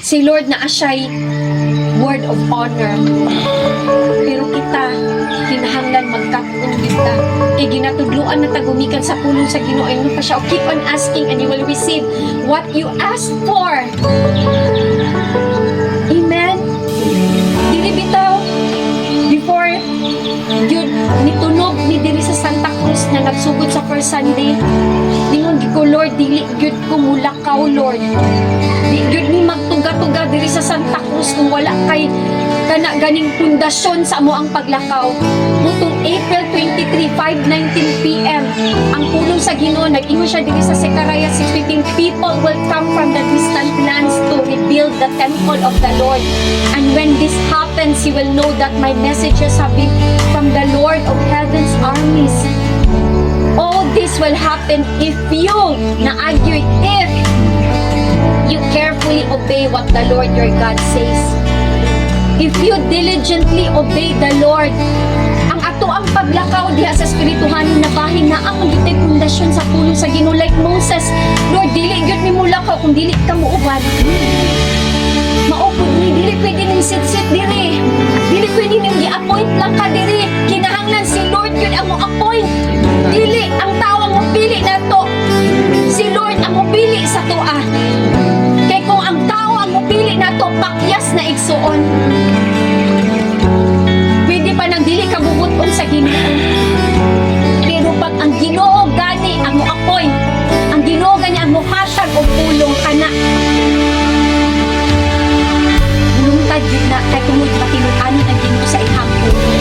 Si Lord na asya'y word of honor. Pero kita, kinahanglan magkapong kita. Kay ginatudluan na tagumikan sa pulong sa Ginoo. Ano pa siya? Keep on asking and you will receive what you ask for. Amen? Dili bitaw, before yun, nitunog ni diri sa Santa Cruz na nagsugod sa first Sunday. Dingon ko, Lord, dili gyud ko mulakaw, Lord. Di gyud ni magtuga-tuga diri sa Santa Cruz kung wala kay kana ganing pundasyon sa amo ang paglakaw. Mutong April 23, 5:19 PM, ang pulong sa Ginoo nag-ingon siya diri sa Zechariah 6:15, people will come from the distant lands to rebuild the temple of the Lord. And when this happens, you will know that my messages have been from the Lord of heaven's armies. All this will happen if you, na-argue, if you carefully obey what the Lord your God says. If you diligently obey the Lord, ang ato ang paglakaw diha sa espirituhanin na bahin na ang magitay pundasyon sa pulong sa Ginoo, like Moses. Lord, dili gyud mi mulakaw kung dili ka muuban. Maupod ni dili pwede ning sit-sit diri. Dili pwede ning gi-appoint lang ka diri. Kinahanglan si Lord gyud ang mo-appoint. Dili ang tao ang mopili nato. Si Lord ang mopili sa toa. Kay kung ang tao ang mopili nato, pakyas na igsuon. Pwede pa nang dili ka bubuton sa Ginoo. Pero pag ang Ginoo gani ang mo-appoint, ang Ginoo gani ang mohatag og pulong kana. Lungtad yun na kay tungod matinud-anon ang Ginoo sa ihang pulong.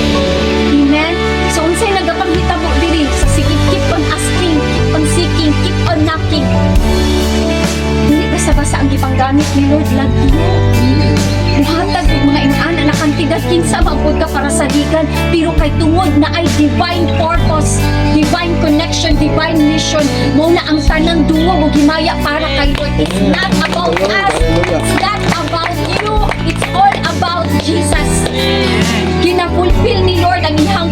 Amen? So unsay nagapanghitabo diri sa sige, keep on asking, keep on seeking, keep on knocking. Hindi basta-basta ang gipanggamit ni Lord lagi. Muhatag og mga inana na kantidad kinsa maabot ka para sa digan, pero kay tungod na ay divine purpose, divine connection, divine mission, mo na ang tanang duwa mo gimaya para kay Lord. It's not about us, it's not about you, it's all about Jesus. Ginafulfill ni Lord ang ihang